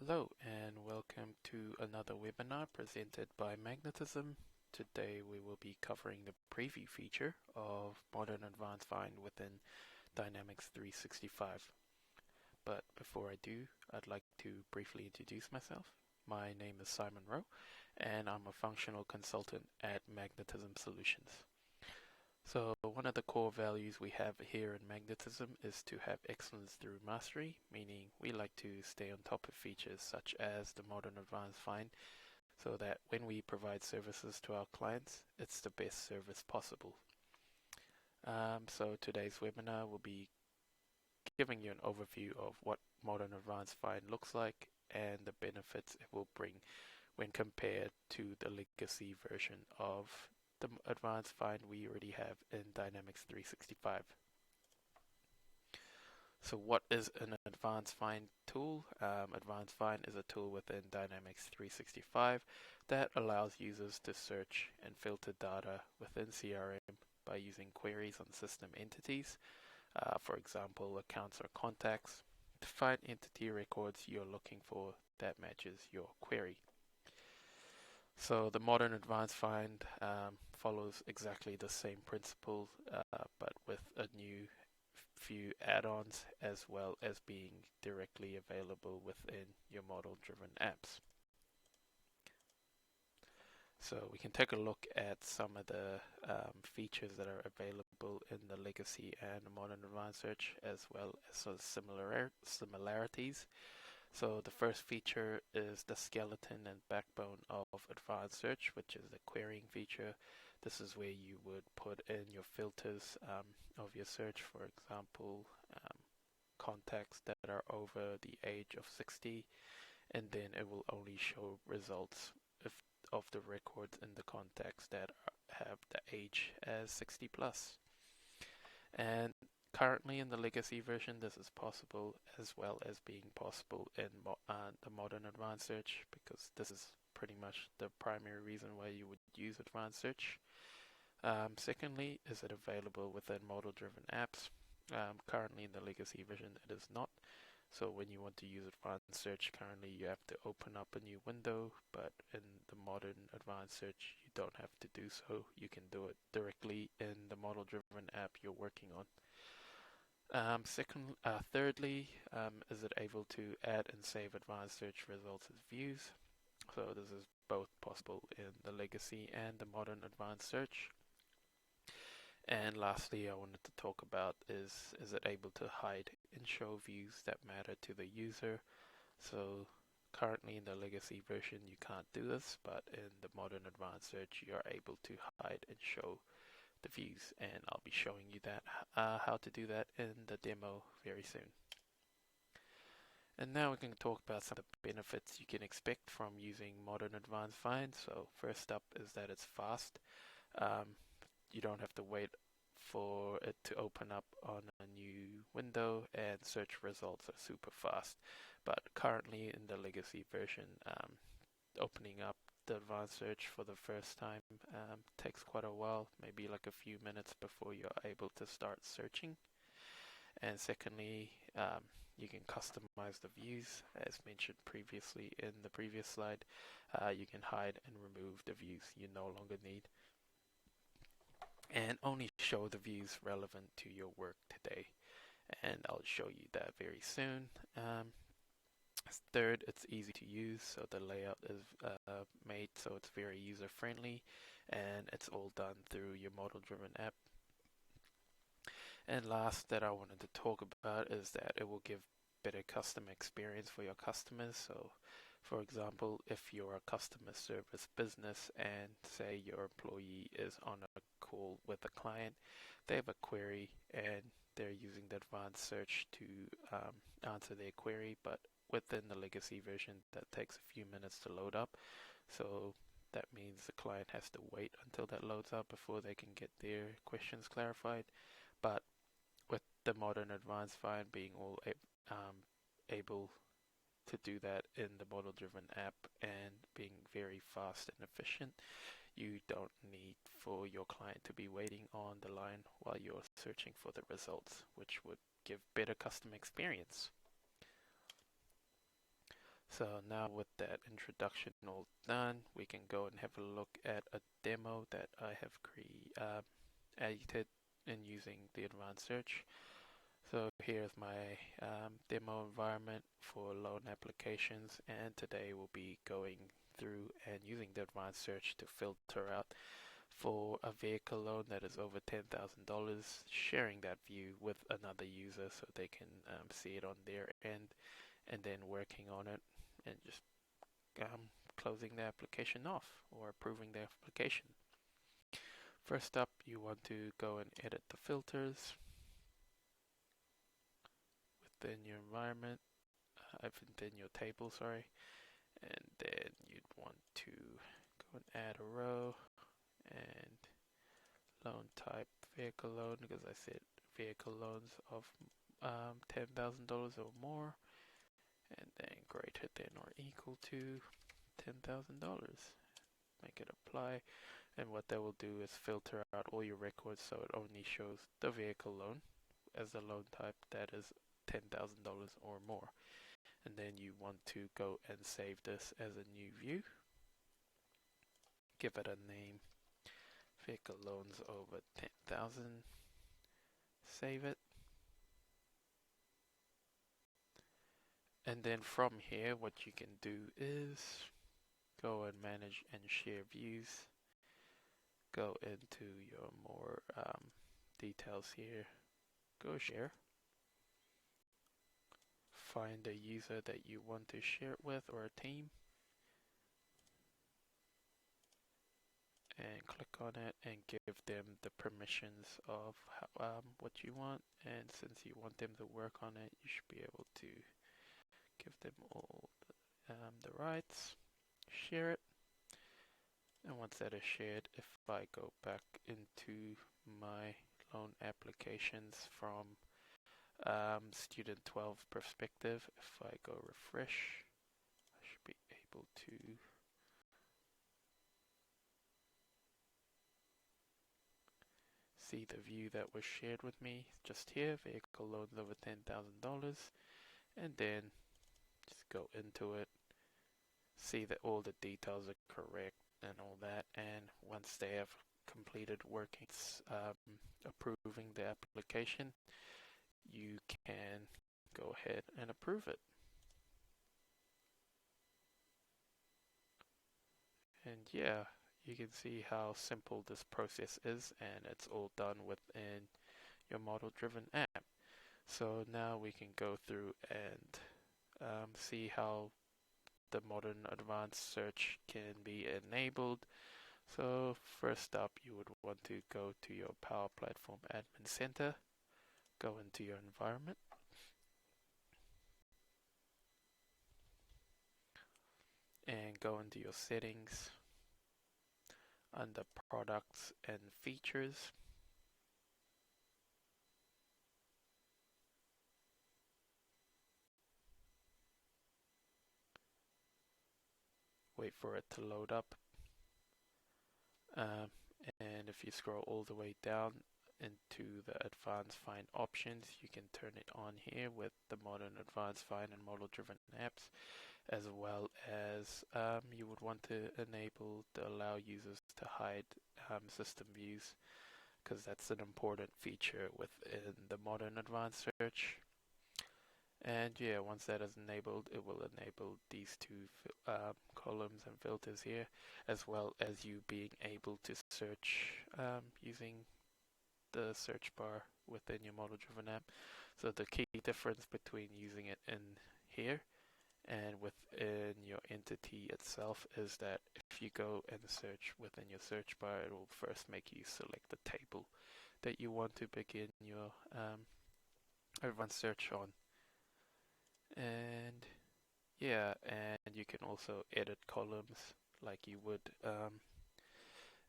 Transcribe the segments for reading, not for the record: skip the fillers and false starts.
Hello and welcome to another webinar presented by Magnetism. Today we will be covering the preview feature of Modern Advanced Find within Dynamics 365. But before I do, I'd like to briefly introduce myself. My name is Simon Rowe and I'm a functional consultant at Magnetism Solutions. So one of the core values we have here in Magnetism is to have excellence through mastery, meaning we like to stay on top of features such as the Modern Advanced Find so that when we provide services to our clients, it's the best service possible. So today's webinar will be giving you an overview of what Modern Advanced Find looks like and the benefits it will bring when compared to the legacy version of the advanced find we already have in Dynamics 365. So what is an advanced find tool? Advanced find is a tool within Dynamics 365 that allows users to search and filter data within CRM by using queries on system entities, for example, accounts or contacts, to find entity records you're looking for that matches your query. So the modern advanced find follows exactly the same principle, but with a new few add-ons as well as being directly available within your model-driven apps. So we can take a look at some of the features that are available in the legacy and modern advanced search, as well as some similarities. So the first feature is the skeleton and backbone of advanced search, which is the querying feature. This is where you would put in your filters of your search, for example, contacts that are over the age of 60, and then it will only show results of the records in the contacts that have the age as 60 plus. And currently in the legacy version, this is possible as well as being possible in the modern advanced search, because this is pretty much the primary reason why you would use advanced search. Secondly, is it available within model-driven apps? Currently in the legacy version, it is not. So when you want to use advanced search, currently you have to open up a new window, but in the modern advanced search, you don't have to do so. You can do it directly in the model-driven app you're working on. Thirdly, is it able to add and save advanced search results as views? So this is both possible in the legacy and the modern advanced search. And lastly, I wanted to talk about is it able to hide and show views that matter to the user? So currently in the legacy version you can't do this, but in the modern advanced search you are able to hide and show the views, and I'll be showing you that how to do that in the demo very soon. And now we can talk about some of the benefits you can expect from using Modern Advanced Find. So first up is that it's fast. You don't have to wait for it to open up on a new window, and search results are super fast. But currently in the legacy version, opening up the advanced search for the first time takes quite a while, maybe like a few minutes before you're able to start searching. And secondly, you can customize the views as mentioned previously in the previous slide. You can hide and remove the views you no longer need, and only show the views relevant to your work today. And I'll show you that very soon. Third, it's easy to use, so the layout is made so it's very user friendly, and it's all done through your model driven app. And last that I wanted to talk about is that it will give better customer experience for your customers. So for example, if you're a customer service business and say your employee is on a call with a client, they have a query and they're using the advanced search to answer their query, but within the legacy version that takes a few minutes to load up. So that means the client has to wait until that loads up before they can get their questions clarified. But with the modern advanced find being all able to do that in the model driven app and being very fast and efficient, you don't need for your client to be waiting on the line while you're searching for the results, which would give better customer experience. So now with that introduction all done, we can go and have a look at a demo that I have edited in using the advanced search. So here's my demo environment for loan applications, and today we'll be going through and using the advanced search to filter out for a vehicle loan that is over $10,000, sharing that view with another user so they can see it on their end, and then working on it and just closing the application off or approving the application. First up, you want to go and edit the filters within your environment, within your table, sorry, and then you'd want to go and add a row and loan type vehicle loan, because I said vehicle loans of $10,000 or more, and then greater than or equal to $10,000. Make it apply, and what that will do is filter out all your records so it only shows the vehicle loan as the loan type that is $10,000 or more. And then you want to go and save this as a new view. Give it a name, vehicle loans over 10,000. Save it. And then from here, what you can do is go and manage and share views. Go into your more details here. Go share. Find a user that you want to share it with or a team. And click on it and give them the permissions of what you want. And since you want them to work on it, you should be able to give them all the rights. Share it. And once that is shared, if I go back into my loan applications from student 12 perspective, if I go refresh, I should be able to see the view that was shared with me just here, vehicle loans over $10,000, and then just go into it, see that all the details are correct and all that, and once they have completed working, approving the application, you can go ahead and approve it. And yeah, you can see how simple this process is, and it's all done within your model-driven app. So now we can go through and see how the modern advanced search can be enabled. So first up, you would want to go to your Power Platform Admin Center, go into your environment, and go into your settings under products and features. Wait for it to load up. And if you scroll all the way down into the advanced find options, you can turn it on here with the modern advanced find and model driven apps, as well as you would want to enable to allow users to hide system views, because that's an important feature within the modern advanced search. And yeah, once that is enabled, it will enable these two columns and filters here, as well as you being able to search using the search bar within your model-driven app. So the key difference between using it in here and within your entity itself is that if you go and search within your search bar, it will first make you select the table that you want to begin your advanced search on. And yeah, and you can also edit columns like you would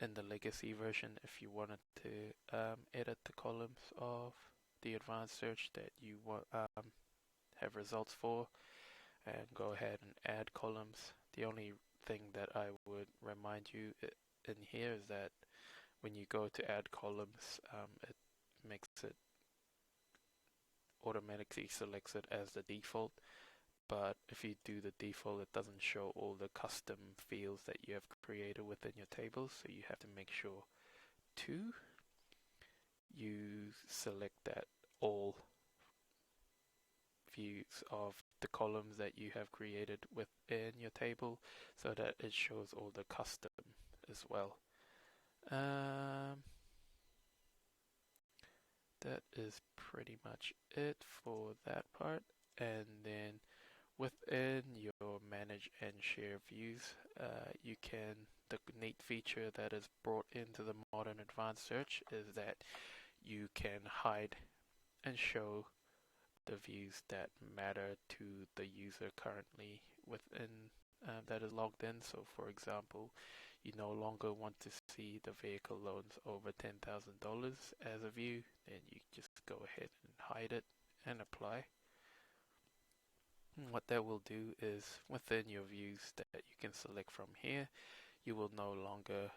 in the legacy version if you wanted to edit the columns of the advanced search that you want have results for, and go ahead and add columns. The only thing that I would remind you in here is that when you go to add columns, it makes it automatically selects it as the default, but if you do the default, it doesn't show all the custom fields that you have created within your tables. So you have to make sure to you select that all views of the columns that you have created within your table, so that it shows all the custom as well. That is pretty much it for that part. And then within your manage and share views, you can, the neat feature that is brought into the modern advanced search is that you can hide and show the views that matter to the user currently within that is logged in. So for example, you no longer want to see the vehicle loans over $10,000 as a view, then you just go ahead and hide it and apply. And what that will do is within your views that you can select from here, you will no longer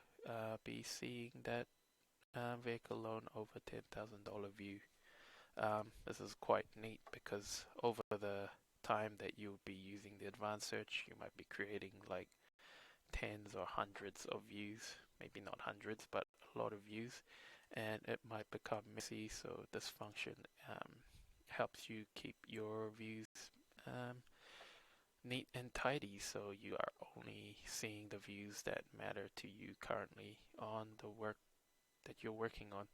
be seeing that vehicle loan over $10,000 view. This is quite neat because over the time that you'll be using the advanced search, you might be creating like tens or hundreds of views, maybe not hundreds, but a lot of views, and it might become messy. So this function helps you keep your views neat and tidy, so you are only seeing the views that matter to you currently on the work that you're working on.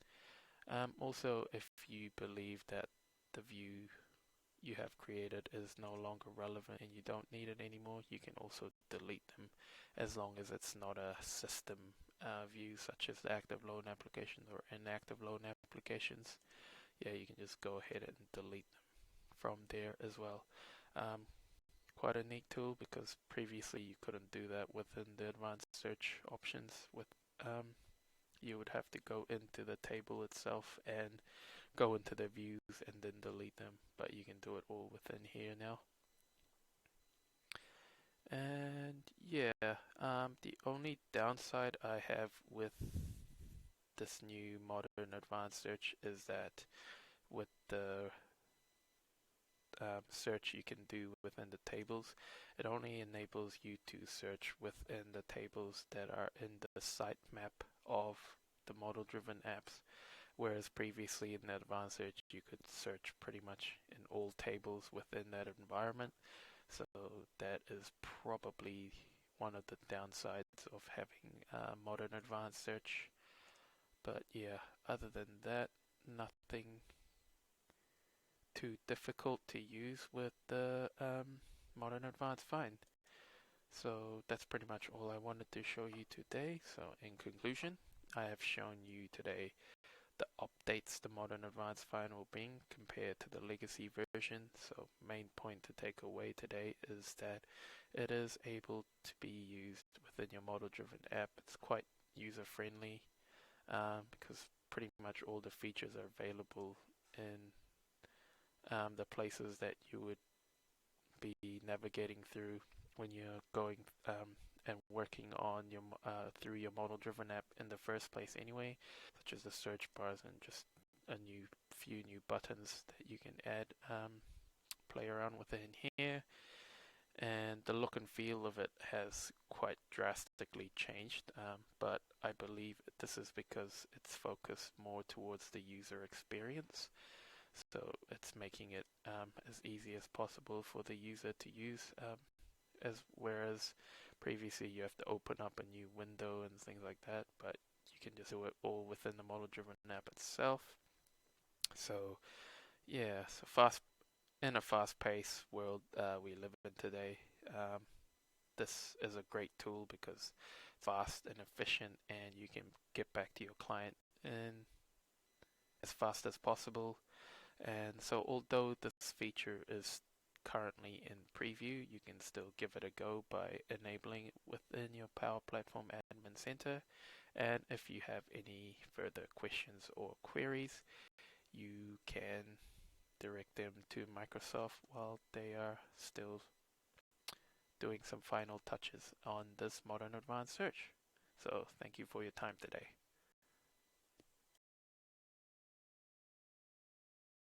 Also, if you believe that the view you have created is no longer relevant and you don't need it anymore, you can also delete them, as long as it's not a system view such as the active loan applications or inactive loan applications. Yeah, you can just go ahead and delete them from there as well. Quite a neat tool because previously you couldn't do that within the advanced search options. You would have to go into the table itself and go into the views and then delete them, but you can do it all within here now. And yeah, the only downside I have with this new modern advanced search is that with the search you can do within the tables, it only enables you to search within the tables that are in the sitemap of the model-driven apps, whereas previously in the advanced search you could search pretty much in all tables within that environment. So that is probably one of the downsides of having modern advanced search. But yeah, other than that, nothing too difficult to use with the modern advanced find. So that's pretty much all I wanted to show you today. So in conclusion, I have shown you today the updates the modern advanced find will bring compared to the legacy version. So main point to take away today is that it is able to be used within your model driven app. It's quite user friendly because pretty much all the features are available in the places that you would be navigating through when you're going and working on your through your model-driven app in the first place anyway, such as the search bars and just a few new buttons that you can add, play around with it in here. And the look and feel of it has quite drastically changed, but I believe this is because it's focused more towards the user experience. So it's making it as easy as possible for the user to use, whereas previously you have to open up a new window and things like that, but you can just do it all within the model-driven app itself. So yeah, so in a fast-paced world we live in today, this is a great tool because it's fast and efficient, and you can get back to your client in as fast as possible. And so although this feature is currently in preview, you can still give it a go by enabling it within your Power Platform Admin Center. And if you have any further questions or queries, you can direct them to Microsoft while they are still doing some final touches on this modern advanced search. So thank you for your time today.